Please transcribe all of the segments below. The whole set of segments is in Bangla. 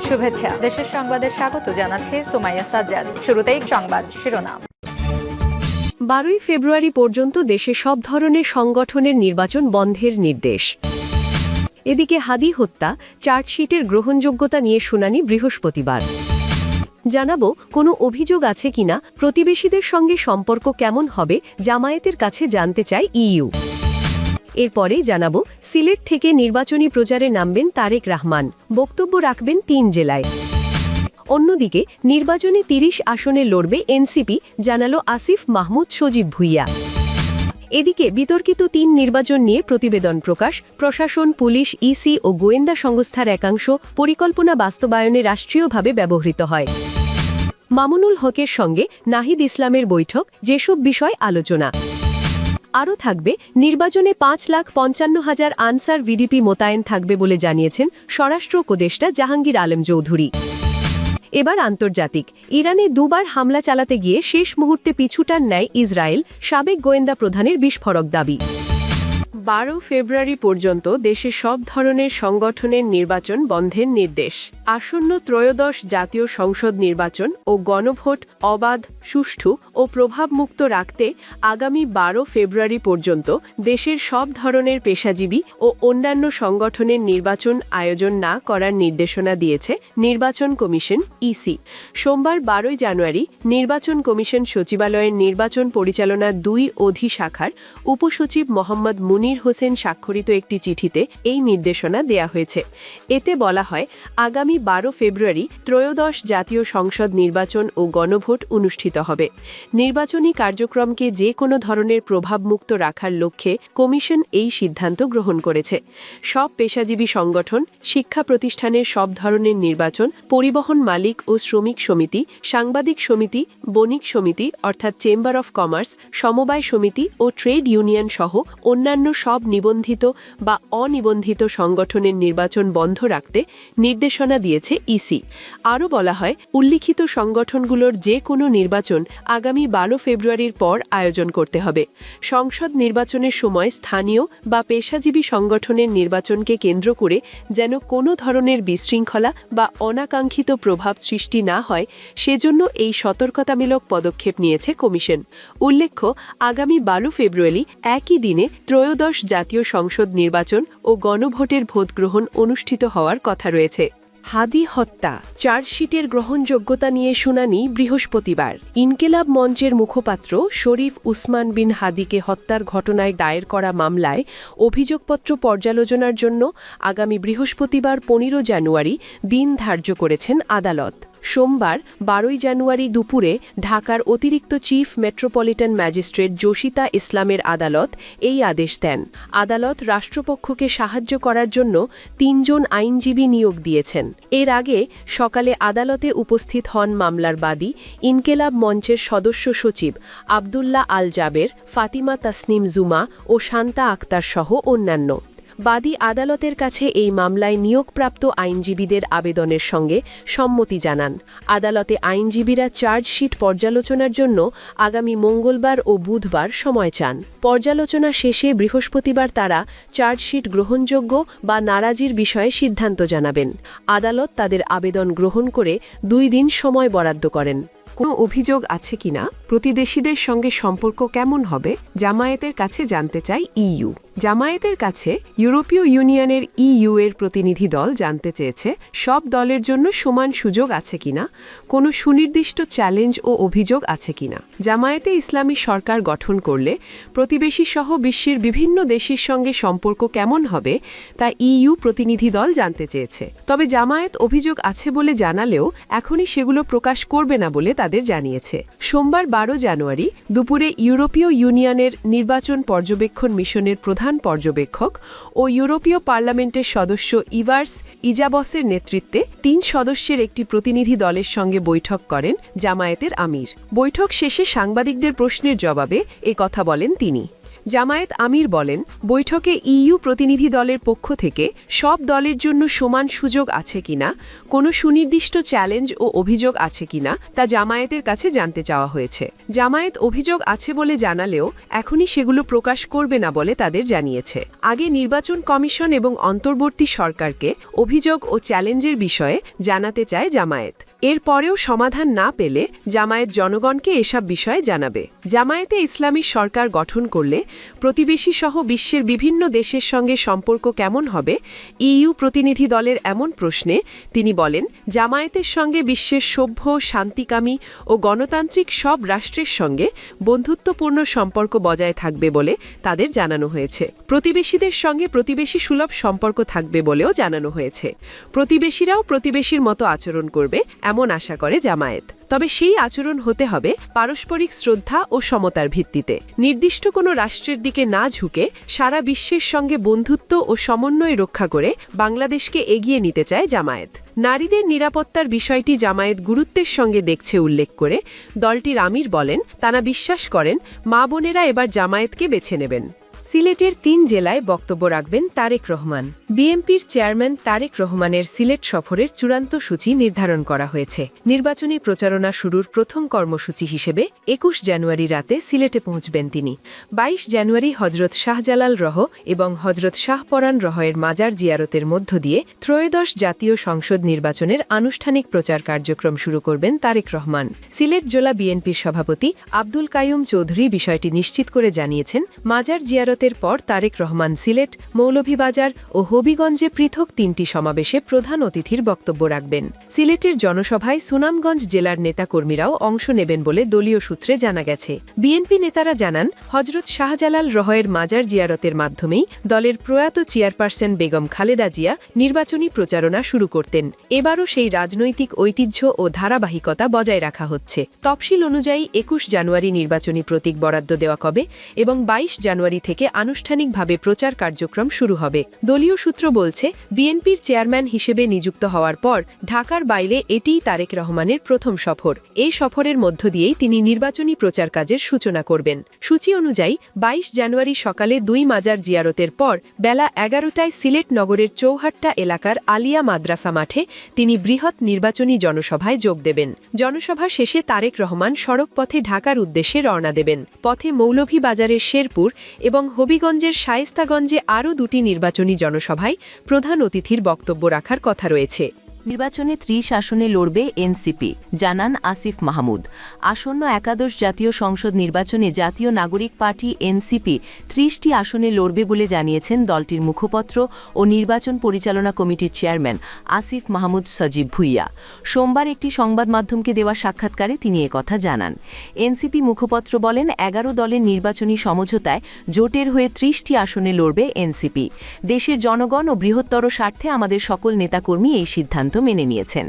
শুভেচ্ছা। দেশের সংবাদে স্বাগত জানাচ্ছে সুমাইয়া সাজ্জাদ। শুরুতেই সংবাদ শিরোনাম। 12 ফেব্রুয়ারি পর্যন্ত দেশে সব ধরনের সংগঠনের নির্বাচন বন্ধের নির্দেশ। এদিকে হাদি হত্যা চার্জশিটের গ্রহণযোগ্যতা নিয়ে শুনানি বৃহস্পতিবার। জানাবো কোনো অভিযোগ আছে কিনা, প্রতিবেশীদের সঙ্গে সম্পর্ক কেমন হবে জামায়াতের কাছে জানতে চায় ইইউ। এরপরে জানাবো সিলেট থেকে নির্বাচনী প্রচারে নামবেন তারেক রহমান, বক্তব্য রাখবেন 3 জেলায়। অন্যদিকে নির্বাচনে 30 আসনে লড়বে এনসিপি, জানালো আসিফ মাহমুদ সজীব ভুইয়া। এদিকে বিতর্কিত 3 নির্বাচন নিয়ে প্রতিবেদন প্রকাশ। প্রশাসন, পুলিশ, ইসি ও গোয়েন্দা সংস্থার একাংশ পরিকল্পনা বাস্তবায়নে রাষ্ট্রীয়ভাবে ব্যবহৃত হয়। মামুনুল হকের সঙ্গে নাহিদ ইসলামের বৈঠক, যেসব বিষয় আলোচনা। আরও থাকবে নির্বাচনে 5,55,000 আনসার ভিডিপি মোতায়েন থাকবে বলে জানিয়েছেন স্বরাষ্ট্র উপদেষ্টা জাহাঙ্গীর আলম চৌধুরী। এবার আন্তর্জাতিক। ইরানে দুবার হামলা চালাতে গিয়ে শেষ মুহূর্তে পিছুটান নেয় ইসরায়েল, সাবেক গোয়েন্দা প্রধানের বিস্ফোরক দাবি। 12 ফেব্রুয়ারি পর্যন্ত দেশে সব ধরনের সংগঠনের নির্বাচন বন্ধের নির্দেশ। আসন্ন ত্রয়োদশ জাতীয় সংসদ নির্বাচন ও গণভোট অবাধ, সুষ্ঠু ও প্রভাবমুক্ত রাখতে আগামী 12 ফেব্রুয়ারি পর্যন্ত দেশের সব ধরনের পেশাজীবী ও অন্যান্য সংগঠনের নির্বাচন আয়োজন না করার নির্দেশনা দিয়েছে নির্বাচন কমিশন ইসি। সোমবার 12 জানুয়ারি নির্বাচন কমিশন সচিবালয়ের নির্বাচন পরিচালনা 2 অধিশাখার উপসচিব মোহাম্মদ মুনির হোসেন স্বাক্ষরিত একটি চিঠিতে এই নির্দেশনা দেয়া হয়েছে। এতে বলা হয়, আগামী 12 ফেব্রুয়ারি ত্রয়োদশ জাতীয় সংসদ নির্বাচন ও গণভোট অনুষ্ঠিত হবে। নির্বাচনী কার্যক্রমকে যে কোনো ধরনের প্রভাবমুক্ত রাখার লক্ষ্যে কমিশন এই সিদ্ধান্ত গ্রহণ করেছে। সব পেশাজীবী সংগঠন, শিক্ষা প্রতিষ্ঠানের সব ধরনের নির্বাচন, পরিবহন মালিক ও শ্রমিক সমিতি, সাংবাদিক সমিতি, বণিক সমিতি অর্থাৎ চেম্বার অফ কমার্স, সমবায় সমিতি ও ট্রেড ইউনিয়ন সহ অন্যান্য সব নিবন্ধিত বা অনিবন্ধিত সংগঠনের নির্বাচন বন্ধ রাখতে নির্দেশনা দিয়েছে ইসি। আরও বলা হয়, উল্লিখিত সংগঠনগুলোর যে কোনো নির্বাচন আগামী 12 ফেব্রুয়ারির পর আয়োজন করতে হবে। সংসদ নির্বাচনের সময় স্থানীয় বা পেশাজীবী সংগঠনের নির্বাচনকে কেন্দ্র করে যেন কোনো ধরনের বিশৃঙ্খলা বা অনাকাঙ্ক্ষিত প্রভাব সৃষ্টি না হয়, সেজন্য এই সতর্কতামূলক পদক্ষেপ নিয়েছে কমিশন। উল্লেখ্য, আগামী 12 ফেব্রুয়ারি একই দিনে ত্রয়োদশ জাতীয় সংসদ নির্বাচন ও গণভোটের ভোটগ্রহণ অনুষ্ঠিত হওয়ার কথা রয়েছে। হাদি হত্যা চার্জশিটের গ্রহণযোগ্যতা নিয়ে শুনানি বৃহস্পতিবার। ইনকেলাব মঞ্চের মুখপাত্র শরীফ উসমান বিন হাদিকে হত্যার ঘটনায় দায়ের করা মামলায় অভিযোগপত্র পর্যালোচনার জন্য আগামী বৃহস্পতিবার 15 জানুয়ারি দিন ধার্য করেছেন আদালত। সোমবার 12 জানুয়ারি দুপুরে ঢাকার অতিরিক্ত চিফ মেট্রোপলিটন ম্যাজিস্ট্রেট জসিতা ইসলামের আদালত এই আদেশ দেন। আদালত রাষ্ট্রপক্ষকে সাহায্য করার জন্য 3 জন আইনজীবী নিয়োগ দিয়েছেন। এর আগে সকালে আদালতে উপস্থিত হন মামলার বাদী, ইনকেলাব মঞ্চের সদস্য সচিব আবদুল্লাহ আল জাবের, ফাতিমা তাসনিম জুমা ও শান্তা আক্তার সহ অন্যান্য। বাদী আদালতের কাছে এই মামলায় নিয়োগপ্রাপ্ত আইনজীবীদের আবেদনের সঙ্গে সম্মতি জানান। আদালতে আইনজীবীরা চার্জশিট পর্যালোচনার জন্য আগামী মঙ্গলবার ও বুধবার সময় চান। পর্যালোচনা শেষে বৃহস্পতিবার তারা চার্জশিট গ্রহণযোগ্য বা নারাজির বিষয়ে সিদ্ধান্ত জানাবেন। আদালত তাদের আবেদন গ্রহণ করে 2 দিন সময় বরাদ্দ করেন। কোনো অভিযোগ আছে কিনা, প্রতিবেশীদের সঙ্গে সম্পর্ক কেমন হবে জামায়াতের কাছে জানতে চায় ইইউ। জামায়াতের কাছে ইউরোপীয় ইউনিয়নের ইইউ এর প্রতিনিধি দল জানতে চেয়েছে সব দলের জন্য সমান সুযোগ আছে কিনা, কোনো সুনির্দিষ্ট চ্যালেঞ্জ ও অভিযোগ আছে কিনা। জামায়াতে ইসলামী সরকার গঠন করলে প্রতিবেশী সহ বিশ্বের বিভিন্ন দেশের সঙ্গে সম্পর্ক কেমন হবে তা ইইউ প্রতিনিধি দল জানতে চেয়েছে। তবে জামায়াত অভিযোগ আছে বলে জানালেও এখনই সেগুলো প্রকাশ করবে না বলে তাদের জানিয়েছে। সোমবার 12 জানুয়ারি দুপুরে ইউরোপীয় ইউনিয়নের নির্বাচন পর্যবেক্ষণ মিশনের প্রধান পর্যবেক্ষক ও ইউরোপীয় পার্লামেন্টের সদস্য ইভার্স ইজাবসের নেতৃত্বে 3 সদস্যের একটি প্রতিনিধি দলের সঙ্গে বৈঠক করেন জামায়াতের আমির। বৈঠক শেষে সাংবাদিকদের প্রশ্নের জবাবে এ কথা বলেন তিনি। জামায়াত আমির বলেন, বৈঠকে ইইউ প্রতিনিধি দলের পক্ষ থেকে সব দলের জন্য সমান সুযোগ আছে কিনা, কোনো সুনির্দিষ্ট চ্যালেঞ্জ ও অভিযোগ আছে কিনা তা জামায়াতের কাছে জানতে চাওয়া হয়েছে। জামায়াত অভিযোগ আছে বলে জানালেও এখনই সেগুলো প্রকাশ করবে না বলে তাদের জানিয়েছে। আগে নির্বাচন কমিশন এবং অন্তর্বর্তী সরকারকে অভিযোগ ও চ্যালেঞ্জের বিষয়ে জানাতে চায় জামায়াত। এরপরেও সমাধান না পেলে জামায়াত জনগণকে এসব বিষয়ে জানাবে। জামায়াতে ইসলামী সরকার গঠন করলে প্রতিবেশী সহ বিশ্বের বিভিন্ন দেশের সঙ্গে সম্পর্ক কেমন হবে, ইইউ প্রতিনিধি দলের এমন প্রশ্নে তিনি বলেন, জামায়াতের সঙ্গে বিশ্বের সভ্য, শান্তিকামী ও গণতান্ত্রিক সব রাষ্ট্রের সঙ্গে বন্ধুত্বপূর্ণ সম্পর্ক বজায় থাকবে বলে তাদের জানানো হয়েছে। প্রতিবেশীদের সঙ্গে প্রতিবেশী সুলভ সম্পর্ক থাকবে বলেও জানানো হয়েছে। প্রতিবেশীরাও প্রতিবেশীর মতো আচরণ করবে এমন আশা করে জামায়াত। তবে সেই আচরণ হতে হবে পারস্পরিক শ্রদ্ধা ও সমতার ভিত্তিতে। নির্দিষ্ট কোনো রাষ্ট্রের দিকে না ঝুঁকে সারা বিশ্বের সঙ্গে বন্ধুত্ব ও সমন্বয় রক্ষা করে বাংলাদেশকে এগিয়ে নিতে চায় জামায়াত। নারীদের নিরাপত্তার বিষয়টি জামায়াত গুরুত্বের সঙ্গে দেখছে উল্লেখ করে দলটির আমির বলেন, তারা বিশ্বাস করেন মা বোনেরা এবার জামায়াতকে বেছে নেবেন। সিলেটের ৩ জেলায় বক্তব্য রাখবেন তারেক রহমান। বিএনপির চেয়ারম্যান তারেক রহমানের সিলেট সফরের চূড়ান্ত সূচি নির্ধারণ করা হয়েছে। নির্বাচনী প্রচারণা শুরুর প্রথম কর্মসূচি হিসেবে ২১ জানুয়ারি রাতে সিলেটে পৌঁছবেন তিনি। ২২ জানুয়ারি হজরত শাহজালাল রহ এবং হজরত শাহপরান রহের মাজার জিয়ারতের মধ্য দিয়ে ত্রয়োদশ জাতীয় সংসদ নির্বাচনের আনুষ্ঠানিক প্রচার কার্যক্রম শুরু করবেন তারেক রহমান। সিলেট জেলা বিএনপির সভাপতি আব্দুল কাইয়ুম চৌধুরী বিষয়টি নিশ্চিত করে জানিয়েছেন, মাজার জিয়ারতের পর তারেক রহমান সিলেট, মৌলভীবাজার ও হবিগঞ্জে পৃথক ৩টি সমাবেশে প্রধান অতিথির বক্তব্য রাখবেন। সিলেটের জনসভায় সুনামগঞ্জ জেলার নেতাকর্মীরাও অংশ নেবেন বলে দলীয় সূত্রে জানা গেছে। বিএনপি নেতারা জানান, হজরত শাহজালাল রহের মাজার জিয়ারতের মাধ্যমেই দলের প্রয়াত চেয়ারপারসন বেগম খালেদা জিয়া নির্বাচনী প্রচারণা শুরু করতেন। এবারও সেই রাজনৈতিক ঐতিহ্য ও ধারাবাহিকতা বজায় রাখা হচ্ছে। তফসিল অনুযায়ী ২১ জানুয়ারি নির্বাচনী প্রতীক বরাদ্দ দেওয়া হবে এবং ২২ জানুয়ারি থেকে আনুষ্ঠানিকভাবে প্রচার কার্যক্রম শুরু হবে। দলীয় সূত্র বলছে, বিএনপির চেয়ারম্যান হিসেবে নিযুক্ত হওয়ার পর ঢাকার বাইরে এটিই তারেক রহমানের প্রথম সফর। এই সফরের মধ্য দিয়েই তিনি নির্বাচনী প্রচার কাজের সূচনা করবেন। সূচি অনুযায়ী ২২ জানুয়ারি সকালে ২ মাজার জিয়ারতের পর বেলা ১১টায় সিলেট নগরের চৌহাট্টা এলাকার আলিয়া মাদ্রাসা মাঠে তিনি বৃহৎ নির্বাচনী জনসভায় যোগ দেবেন। জনসভা শেষে তারেক রহমান সড়ক পথে ঢাকার উদ্দেশ্যে রওনা দেবেন। পথে মৌলভীবাজারের শেরপুর এবং হবিগঞ্জের শায়েস্তাগঞ্জে আরও ২টি নির্বাচনী জনসভায় প্রধান অতিথির বক্তব্য রাখার কথা রয়েছে। নির্বাচনে ৩০ আসনে লড়বে এনসিপি, জানান আসিফ মাহমুদ। আসন্ন একাদশ জাতীয় সংসদ নির্বাচনে জাতীয় নাগরিক পার্টি এনসিপি ৩০টি আসনে লড়বে বলে জানিয়েছেন দলটির মুখপত্র ও নির্বাচন পরিচালনা কমিটির চেয়ারম্যান আসিফ মাহমুদ সজীব ভুইয়া। সোমবার একটি সংবাদ মাধ্যমকে দেওয়া সাক্ষাৎকারে তিনি একথা জানান। এনসিপি মুখপত্র বলেন, ১১ দলের নির্বাচনী সমঝোতায় জোটের হয়ে ৩০টি আসনে লড়বে এনসিপি। দেশের জনগণ ও বৃহত্তর স্বার্থে আমাদের সকল নেতাকর্মী এই সিদ্ধান্ত মেনে নিয়েছেন।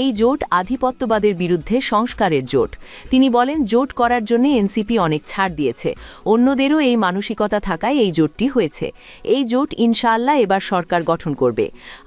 এই জোট আধিপত্যবাদের বিরুদ্ধে সংস্কারের জোট। তিনি বলেন, জোট করার জন্য এনসিপি অনেক ছাড় দিয়েছে। অন্যদেরও এই মানসিকতা থাকায় এই জোটটি হয়েছে। এই জোট ইনশাআল্লাহ এবার সরকার গঠন করবে।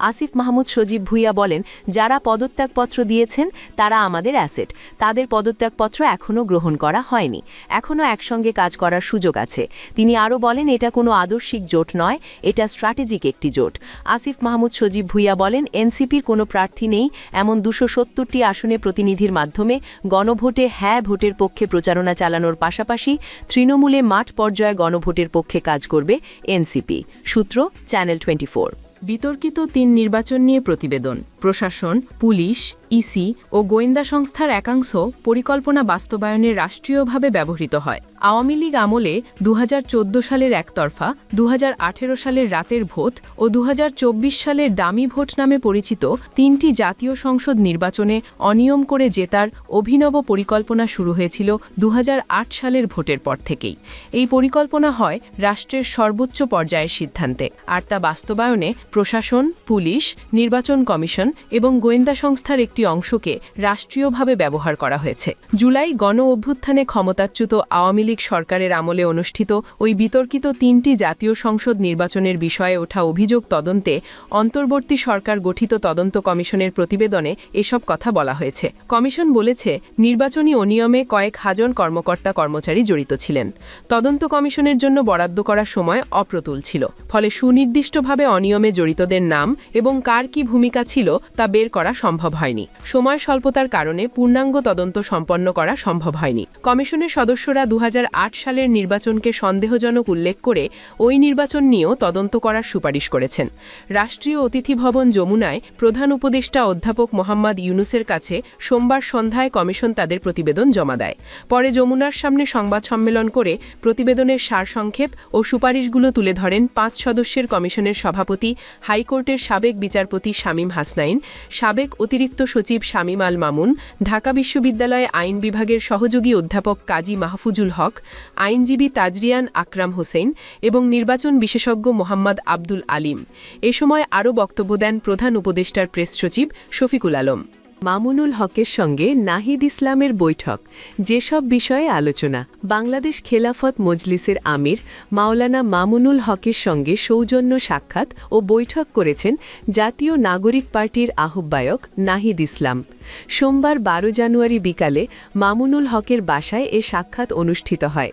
আসিফ মাহমুদ সজীব ভুইয়া বলেন, যারা পদত্যাগপত্র দিয়েছেন তারা আমাদের অ্যাসেট। তাদের পদত্যাগপত্র এখনও গ্রহণ করা হয়নি। এখনও একসঙ্গে কাজ করার সুযোগ আছে। তিনি আরও বলেন, এটা কোনো আদর্শিক জোট নয়, এটা স্ট্র্যাটেজিক একটি জোট। আসিফ মাহমুদ সজীব ভুইয়া বলেন, এনসিপির কোনো প্রার্থী নেই এমন ২৭০টি আসনে প্রতিনিধির মাধ্যমে গণভোটে হ্যাঁ ভোটের পক্ষে প্রচারণা চালানোর পাশাপাশি তৃণমূলে মাঠ পর্যায়ে গণভোটের পক্ষে কাজ করবে এনসিপি। সূত্র, চ্যানেল 24। বিতর্কিত ৩ নির্বাচন নিয়ে প্রতিবেদন। প্রশাসন, পুলিশ, ইসি ও গোয়েন্দা সংস্থার একাংশ পরিকল্পনা বাস্তবায়নে রাষ্ট্রীয়ভাবে ব্যবহৃত হয়। আওয়ামী লীগ আমলে ২০১৪ সালের একতরফা, ২০১৮ সালের রাতের ভোট ও ২০২৪ সালের ডামি ভোট নামে পরিচিত ৩টি জাতীয় সংসদ নির্বাচনে অনিয়ম করে জেতার অভিনব পরিকল্পনা শুরু হয়েছিল ২০০৮ সালের ভোটের পর থেকেই। এই পরিকল্পনা হয় রাষ্ট্রের সর্বোচ্চ পর্যায়ের সিদ্ধান্তে, আর তা বাস্তবায়নে প্রশাসন, পুলিশ, নির্বাচন কমিশন এবং গোয়েন্দা সংস্থার একটি অংশকে রাষ্ট্রীয়ভাবে ব্যবহার করা হয়েছে। জুলাই গণ অভ্যুত্থানে ক্ষমতাচ্যুত আওয়ামী লীগ সরকারের আমলে অনুষ্ঠিত ওই বিতর্কিত 3টি জাতীয় সংসদ নির্বাচনের বিষয়ে ওঠা অভিযোগ তদন্তে অন্তর্বর্তী সরকার গঠিত তদন্ত কমিশনের প্রতিবেদনে এসব কথা বলা হয়েছে। কমিশন বলেছে, নির্বাচনী অনিয়মে কয়েক হাজার কর্মকর্তা-কর্মচারী জড়িত ছিলেন। তদন্ত কমিশনের জন্য বরাদ্দ করার সময় অপ্রতুল ছিল, ফলে সুনির্দিষ্টভাবে অনিয়মে জড়িতদের নাম এবং কার কি ভূমিকা ছিল তা বের করা সম্ভব হয়নি। সময় স্বল্পতার কারণে পূর্ণাঙ্গ তদন্ত সম্পন্ন করা সম্ভব হয়নি। কমিশনের সদস্যরা 2008 সালের নির্বাচনকে সন্দেহজনক উল্লেখ করে ওই নির্বাচন নিয়েও তদন্ত করার সুপারিশ করেছেন। রাষ্ট্রীয় অতিথি ভবন যমুনায় প্রধান উপদেষ্টা অধ্যাপক মোহাম্মদ ইউনুসের কাছে সোমবার সন্ধ্যায় কমিশন তাদের প্রতিবেদন জমা দেয়। পরে যমুনার সামনে সংবাদ সম্মেলন করে প্রতিবেদনের সারসংক্ষেপ ও সুপারিশগুলো তুলে ধরেন 5 সদস্যের কমিশনের সভাপতি, হাইকোর্টের সাবেক বিচারপতি শামীম হাসনাইন, সাবেক অতিরিক্ত সচিব শামীম আল মামুন, ঢাকা বিশ্ববিদ্যালয়ে আইন বিভাগের সহযোগী অধ্যাপক কাজী মাহফুজুল হক, আইনজীবী তাজরিয়ান আকরাম হোসেন এবং নির্বাচন বিশেষজ্ঞ মোহাম্মদ আব্দুল আলিম। এ সময় আরও বক্তব্য দেন প্রধান উপদেষ্টার প্রেস সচিব শফিকুল আলম। মামুনুল হকের সঙ্গে নাহিদ ইসলামের বৈঠক, যেসব বিষয়ে আলোচনা। বাংলাদেশ খেলাফত মজলিসের আমির মাওলানা মামুনুল হকের সঙ্গে সৌজন্য সাক্ষাৎ ও বৈঠক করেছেন জাতীয় নাগরিক পার্টির আহ্বায়ক নাহিদ ইসলাম। সোমবার 12 জানুয়ারি বিকালে মামুনুল হকের বাসায় এ সাক্ষাৎ অনুষ্ঠিত হয়।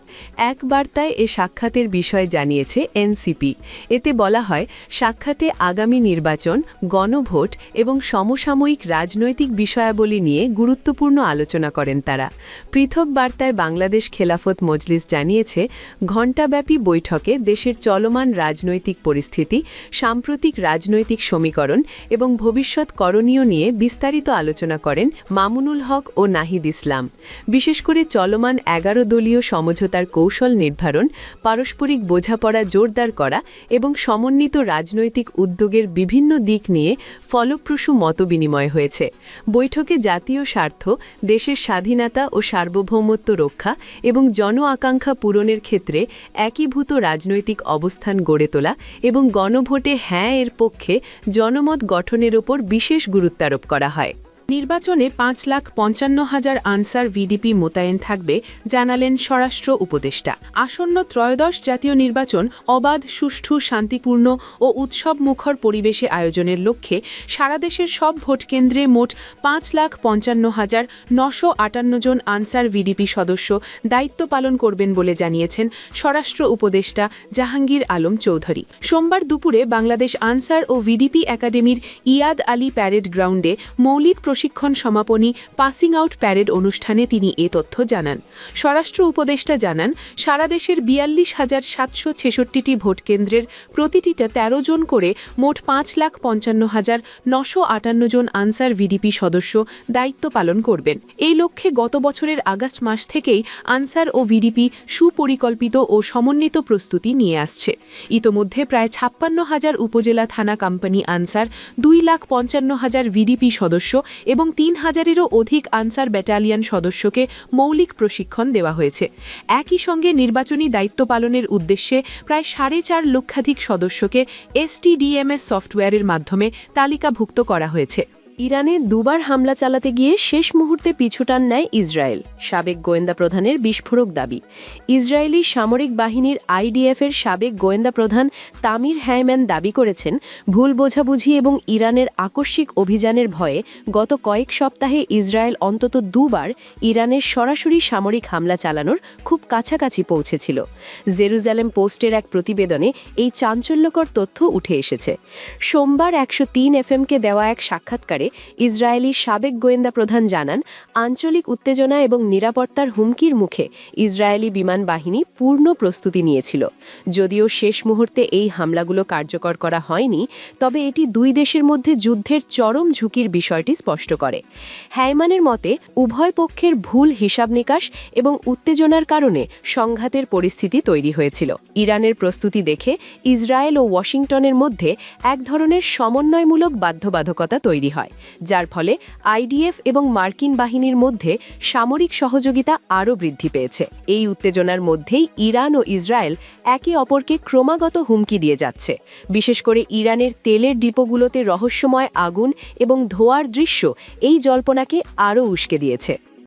এক বার্তায় এ সাক্ষাতের বিষয় জানিয়েছে এনসিপি। এতে বলা হয়, সাক্ষাতে আগামী নির্বাচন, গণভোট এবং সমসাময়িক রাজনৈতিক বিষয়াবলী নিয়ে গুরুত্বপূর্ণ আলোচনা করেন তারা। পৃথক বার্তায় বাংলাদেশ খেলাফত মজলিস জানিয়েছে, ঘণ্টাব্যাপী বৈঠকে দেশের চলমান রাজনৈতিক পরিস্থিতি, সাম্প্রতিক রাজনৈতিক সমীকরণ এবং ভবিষ্যৎ করণীয় নিয়ে বিস্তারিত আলোচনা করেন মামুনুল হক ও নাহিদ ইসলাম। বিশেষ করে চলমান 11 দলীয় সমঝোতার কৌশল নির্ধারণ, পারস্পরিক বোঝাপড়া জোরদার করা এবং সমন্বিত রাজনৈতিক উদ্যোগের বিভিন্ন দিক নিয়ে ফলপ্রসূ মতবিনিময় হয়েছে। বৈঠকে জাতীয় স্বার্থ, দেশের স্বাধীনতা ও সার্বভৌমত্ব রক্ষা এবং জন আকাঙ্ক্ষা পূরণের ক্ষেত্রে একীভূত রাজনৈতিক অবস্থান গড়ে তোলা এবং গণভোটে হ্যাঁ এর পক্ষে জনমত গঠনের ওপর বিশেষ গুরুত্বারোপ করা হয়। নির্বাচনে 5,55,000 আনসার ভিডিপি মোতায়েন থাকবে, জানালেন স্বরাষ্ট্র উপদেষ্টা। আসন্ন ত্রয়োদশ জাতীয় নির্বাচন অবাধ, সুষ্ঠু, শান্তিপূর্ণ ও উৎসবমুখর পরিবেশে আয়োজনের লক্ষ্যে সারা দেশের সব ভোটকেন্দ্রে মোট 5,55,958 জন আনসার ভিডিপি সদস্য দায়িত্ব পালন করবেন বলে জানিয়েছেন স্বরাষ্ট্র উপদেষ্টা জাহাঙ্গীর আলম চৌধুরী। সোমবার দুপুরে বাংলাদেশ আনসার ও ভিডিপি একাডেমির ইয়াদ আলী প্যারেড গ্রাউন্ডে মৌলিক প্রশিক্ষণ সমাপনী পাসিং আউট প্যারেড অনুষ্ঠানে তিনি এ তথ্য জানান। স্বরাষ্ট্র উপদেষ্টা জানান, সারা দেশের 42,766টি ভোটকেন্দ্রের প্রতিটিতে 13 জন করে মোট 5,55,958 জন আনসার ভিডিপি সদস্য দায়িত্ব পালন করবেন। এই লক্ষ্যে গত বছরের আগস্ট মাস থেকেই আনসার ও ভিডিপি সুপরিকল্পিত ও সমন্বিত প্রস্তুতি নিয়ে আসছে। ইতোমধ্যে প্রায় 56,000 উপজেলা থানা কোম্পানি আনসার, 2,55,000 ভিডিপি সদস্য এবং 3,000-এরও অধিক আনসার ব্যাটালিয়ন সদস্যকে মৌলিক প্রশিক্ষণ দেওয়া হয়েছে। একই সঙ্গে নির্বাচনী দায়িত্ব পালনের উদ্দেশ্যে প্রায় 4.5 লক্ষাধিক সদস্যকে STDMS সফটওয়্যারের মাধ্যমে তালিকাভুক্ত করা হয়েছে। ইরানে দুবার হামলা চালাতে গিয়ে শেষ মুহূর্তে পিছুটান নেয় ইসরায়েল, সাবেক গোয়েন্দা প্রধানের বিস্ফোরক দাবি। ইসরায়েলি সামরিক বাহিনীর IDF-এর সাবেক গোয়েন্দা প্রধান তামির হ্যায়ম্যান দাবি করেছেন, ভুল বোঝাবুঝি এবং ইরানের আকস্মিক অভিযানের ভয়ে গত কয়েক সপ্তাহে ইসরায়েল অন্তত দুবার ইরানের সরাসরি সামরিক হামলা চালানোর খুব কাছাকাছি পৌঁছেছিল। জেরুজালেম পোস্টের এক প্রতিবেদনে এই চাঞ্চল্যকর তথ্য উঠে এসেছে। সোমবার 103 FM-কে দেওয়া এক সাক্ষাৎকারে ইসরায়েলি সাবেক গোয়েন্দা প্রধান জানান, আঞ্চলিক উত্তেজনা এবং নিরাপত্তার হুমকির মুখে ইসরায়েলি বিমান বাহিনী পূর্ণ প্রস্তুতি নিয়েছিল। যদিও শেষ মুহূর্তে এই হামলাগুলো কার্যকর করা হয়নি, তবে এটি দুই দেশের মধ্যে যুদ্ধের চরম ঝুঁকির বিষয়টি স্পষ্ট করে। হ্যায়ম্যানের মতে, উভয় পক্ষের ভুল হিসাব নিকাশ এবং উত্তেজনার কারণে সংঘাতের পরিস্থিতি তৈরি হয়েছিল। ইরানের প্রস্তুতি দেখে ইসরায়েল ও ওয়াশিংটনের মধ্যে এক ধরনের সমন্বয়মূলক বাধ্যবাধকতা তৈরি হয়। যার ফলে আইডিএফ এবং মার্কিন বাহিনীর মধ্যে সামরিক সহযোগিতা আরও বৃদ্ধি পেয়েছে। এই উত্তেজনার মধ্যেই ইরান ও ইসরায়েল একে অপরকে ক্রমাগত হুমকি দিয়ে যাচ্ছে। বিশেষ করে ইরানের তেলের ডিপোগুলোতে রহস্যময় আগুন এবং ধোঁয়ার দৃশ্য এই জল্পনাকে আরও উস্কে দিয়েছে।